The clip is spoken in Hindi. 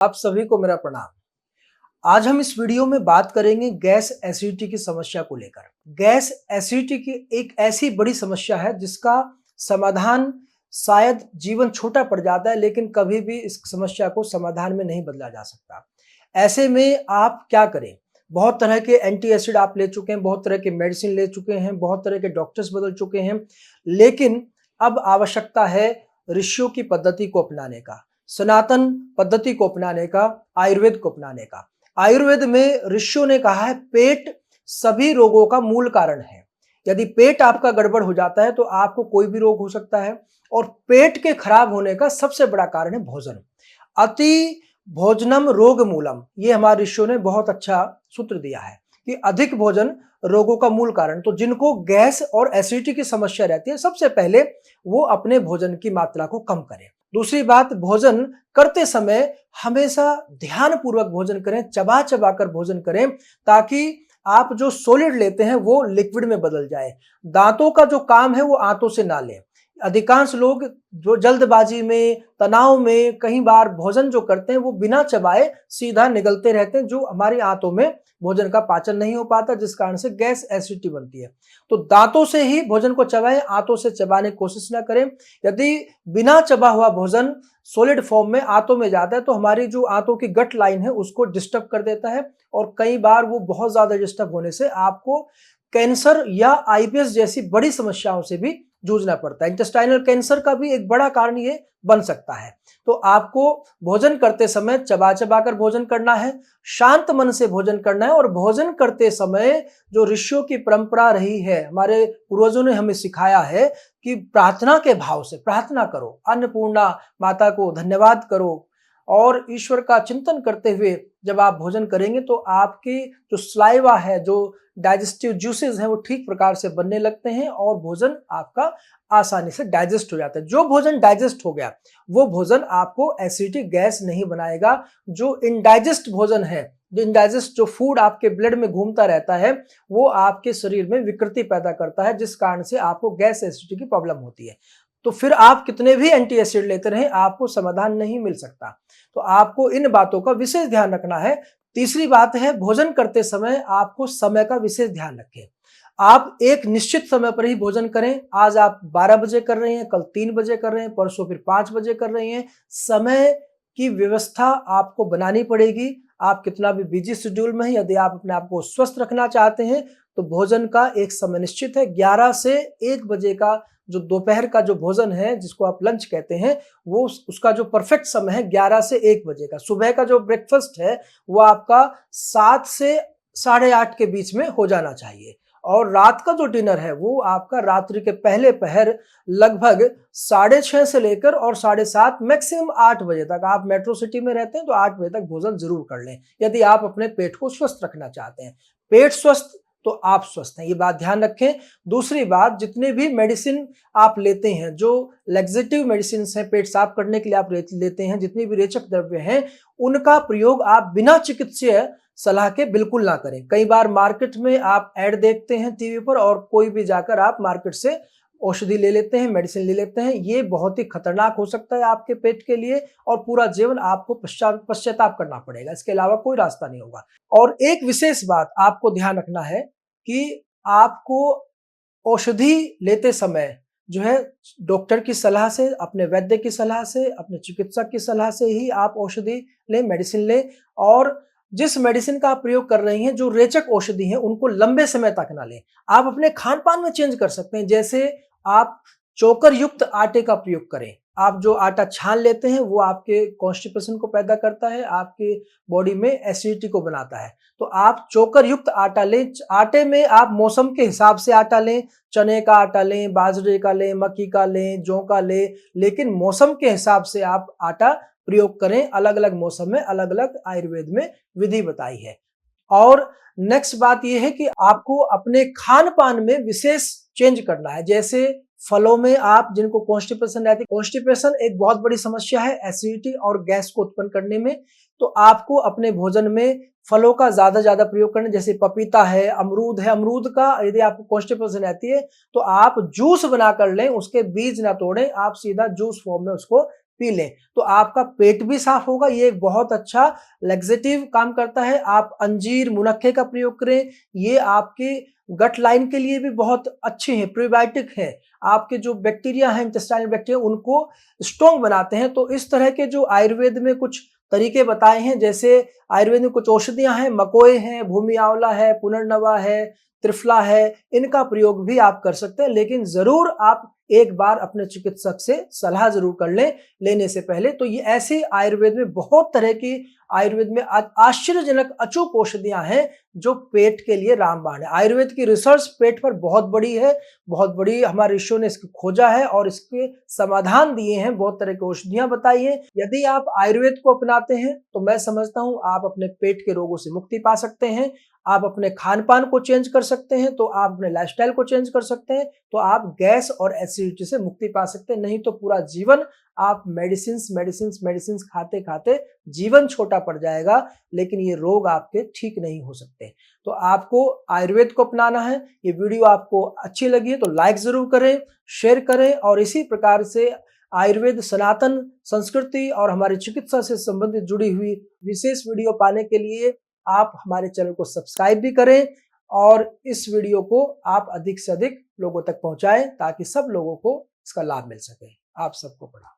आप सभी को मेरा प्रणाम। आज हम इस वीडियो में बात करेंगे गैस एसिडिटी की समस्या को लेकर। गैस एसिडिटी की एक ऐसी बड़ी समस्या है जिसका समाधान शायद जीवन छोटा पड़ जाता है, लेकिन कभी भी इस समस्या को समाधान में नहीं बदला जा सकता। ऐसे में आप क्या करें? बहुत तरह के एंटी एसिड आप ले चुके हैं, बहुत तरह के मेडिसिन ले चुके हैं, बहुत तरह के डॉक्टर्स बदल चुके हैं, लेकिन अब आवश्यकता है ऋषियों की पद्धति को अपनाने का, सनातन पद्धति को अपनाने का, आयुर्वेद को अपनाने का। आयुर्वेद में ऋषियों ने कहा है पेट सभी रोगों का मूल कारण है। यदि पेट आपका गड़बड़ हो जाता है तो आपको कोई भी रोग हो सकता है, और पेट के खराब होने का सबसे बड़ा कारण है भोजन। अति भोजनम रोग मूलम, ये हमारे ऋषियों ने बहुत अच्छा सूत्र दिया है कि अधिक भोजन रोगों का मूल कारण। तो जिनको गैस और एसिडिटी की समस्या रहती है, सबसे पहले वो अपने भोजन की मात्रा को कम करें। दूसरी बात, भोजन करते समय हमेशा ध्यानपूर्वक भोजन करें, चबा चबा कर भोजन करें, ताकि आप जो सॉलिड लेते हैं वो लिक्विड में बदल जाए। दांतों का जो काम है वो आंतों से ना लें। अधिकांश लोग जो जल्दबाजी में, तनाव में कई बार भोजन जो करते हैं वो बिना चबाए सीधा निगलते रहते हैं, जो हमारी आंतों में भोजन का पाचन नहीं हो पाता, जिस कारण से गैस एसिडिटी बनती है। तो दांतों से ही भोजन को चबाएं, आंतों से चबाने की कोशिश ना करें। यदि बिना चबा हुआ भोजन सॉलिड फॉर्म में आंतों में जाता है तो हमारी जो आंतों की गट लाइन है उसको डिस्टर्ब कर देता है, और कई बार वो बहुत ज्यादा डिस्टर्ब होने से आपको कैंसर या आईबीएस जैसी बड़ी समस्याओं से भी जूझना पड़ता है। इंटेस्टाइनल कैंसर का भी एक बड़ा कारण ये बन सकता है। तो आपको भोजन करते समय चबा चबा कर भोजन करना है, शांत मन से भोजन करना है, और भोजन करते समय जो ऋषियों की परंपरा रही है, हमारे पूर्वजों ने हमें सिखाया है कि प्रार्थना के भाव से प्रार्थना करो, अन्नपूर्णा माता को धन्यवाद करो, और ईश्वर का चिंतन करते हुए जब आप भोजन करेंगे तो आपकी जो स्लाइवा है, जो डाइजेस्टिव जूसेस हैं, वो ठीक प्रकार से बनने लगते हैं और भोजन आपका आसानी से डाइजेस्ट हो जाता है। जो भोजन डाइजेस्ट हो गया वो भोजन आपको एसिडिटी गैस नहीं बनाएगा। जो इनडाइजेस्ट भोजन है, जो इनडाइजेस्ट जो फूड आपके ब्लड में घूमता रहता है, वो आपके शरीर में विकृति पैदा करता है, जिस कारण से आपको गैस एसिडिटी की प्रॉब्लम होती है। तो फिर आप कितने भी एंटी एसिड लेते रहें, आपको समाधान नहीं मिल सकता। तो आपको इन बातों का विशेष ध्यान रखना है। तीसरी बात है, भोजन करते समय आपको समय का विशेष ध्यान रखें। आप एक निश्चित समय पर ही भोजन करें। आज आप 12 बजे कर रहे हैं, कल 3 बजे कर रहे हैं, परसों फिर 5 बजे कर रहे हैं। समय की व्यवस्था आपको बनानी पड़ेगी। आप कितना भी बिजी शेड्यूल में हैं, यदि आप अपने आप को स्वस्थ रखना चाहते हैं तो भोजन का एक समय निश्चित है। 11 से 1 बजे का जो दोपहर का जो भोजन है, जिसको आप लंच कहते हैं, वो उसका जो परफेक्ट समय है 11 से 1 बजे का। सुबह का जो ब्रेकफास्ट है वो आपका 7 से 8:30 के बीच में हो जाना चाहिए, और रात का जो डिनर है वो आपका रात्रि के पहले पहर लगभग 6:30 से लेकर और 7:30 मैक्सिमम 8 बजे तक। आप मेट्रो सिटी में रहते हैं तो 8 बजे तक भोजन जरूर कर लें, यदि आप अपने पेट को स्वस्थ रखना चाहते हैं। पेट स्वस्थ तो आप स्वस्थ हैं, ये बात ध्यान रखें। दूसरी बात, जितने भी मेडिसिन आप लेते हैं, जो लैक्सेटिव मेडिसिन हैं, पेट साफ करने के लिए आप लेते हैं, जितने भी रेचक द्रव्य हैं, उनका प्रयोग आप बिना चिकित्सीय सलाह के बिल्कुल ना करें। कई बार मार्केट में आप ऐड देखते हैं टीवी पर, और कोई भी जाकर आप मार्केट से औषधि ले लेते हैं, मेडिसिन ले लेते हैं। ये बहुत ही खतरनाक हो सकता है आपके पेट के लिए, और पूरा जीवन आपको पश्चाताप करना पड़ेगा। इसके अलावा कोई रास्ता नहीं होगा। और एक विशेष बात आपको ध्यान रखना है कि आपको औषधि लेते समय जो है डॉक्टर की सलाह से, अपने वैद्य की सलाह से, अपने चिकित्सक की सलाह से ही आप औषधि लें, मेडिसिन लें। और जिस मेडिसिन का आप प्रयोग कर रही हैं, जो रेचक औषधि हैं, उनको लंबे समय तक ना लें। आप अपने खान पान में चेंज कर सकते हैं। जैसे आप चोकर युक्त आटे का प्रयोग करें। आप जो आटा छान लेते हैं वो आपके कॉन्स्टिपेशन को पैदा करता है, आपके बॉडी में एसिडिटी को बनाता है। तो आप चोकर युक्त आटा लें। आटे में आप मौसम के हिसाब से आटा लें, चने का आटा लें, बाजरे का लें, मक्की का लें, जौ का लें, लेकिन मौसम के हिसाब से आप आटा प्रयोग करें। अलग अलग मौसम में अलग अलग आयुर्वेद में विधि बताई है। और नेक्स्ट बात यह है कि आपको अपने खान पान में विशेष चेंज करना है। जैसे फलों में आप जिनको कॉन्स्टिपेशन रहती है, कॉन्स्टिपेशन एक बहुत बड़ी समस्या है एसिडिटी और गैस को उत्पन्न करने में, तो आपको अपने भोजन में फलों का ज्यादा प्रयोग करना। जैसे पपीता है, अमरूद है। अमरूद का यदि आपको कॉन्स्टिपेशन रहती है तो आप जूस बना कर लें, उसके बीज ना तोड़ें, आप सीधा जूस फॉर्म में उसको पी लें तो आपका पेट भी साफ होगा। ये एक बहुत अच्छा लैक्सेटिव काम करता है। आप अंजीर, मुनक्के का प्रयोग करें, ये आपके गट लाइन के लिए भी बहुत अच्छे हैं, प्रीबायोटिक हैं। आपके जो बैक्टीरिया हैं, इंटेस्टाइनल बैक्टीरिया, उनको स्ट्रॉन्ग बनाते हैं। तो इस तरह के जो आयुर्वेद में कुछ तरीके बताए हैं, जैसे आयुर्वेद में कुछ औषधियाँ हैं, मकोए हैं, भूमि आंवला है, पुनर्नवा है, त्रिफला है, इनका प्रयोग भी आप कर सकते हैं। लेकिन ज़रूर आप एक बार अपने चिकित्सक से सलाह ज़रूर कर लें, लेने से पहले। तो ये ऐसे आयुर्वेद में बहुत तरह की आयुर्वेद में आश्चर्यजनक अचूक औषधियाँ हैं, जो पेट के लिए रामबाण है। आयुर्वेद की रिसर्च पेट पर बहुत बड़ी है, बहुत बड़ी। हमारे ऋषियों ने इसको खोजा है और इसके समाधान दिए हैं, बहुत तरह की औषधियाँ बताई हैं। यदि आप आयुर्वेद को अपनाते हैं, तो मैं समझता हूँ आप अपने पेट के रोगों से मुक्ति पा सकते हैं। आप अपने खान-पान को चेंज कर सकते हैं, तो आप अपने लाइफ़स्टाइल को चेंज कर सकते हैं, तो आप गैस और एसिडिटी से मुक्ति पा सकते हैं। नहीं तो पूरा जीवन आप मेडिसिन्स खाते-खाते जीवन छोटा पड़ जाएगा, लेकिन ये रोग आपके ठीक नहीं हो सकते। तो आपको आयुर्वेद को अपनाना है। ये वीडियो आपको अच्छी लगी है तो लाइक ज़रूर करें, शेयर करें और इसी प्रकार से आयुर्वेद, सनातन संस्कृति और हमारी चिकित्सा से संबंधित जुड़ी हुई विशेष वीडियो पाने के लिए आप हमारे चैनल को सब्सक्राइब भी करें और इस वीडियो को आप अधिक से अधिक लोगों तक पहुंचाएं, ताकि सब लोगों को इसका लाभ मिल सके। आप सबको प्रणाम।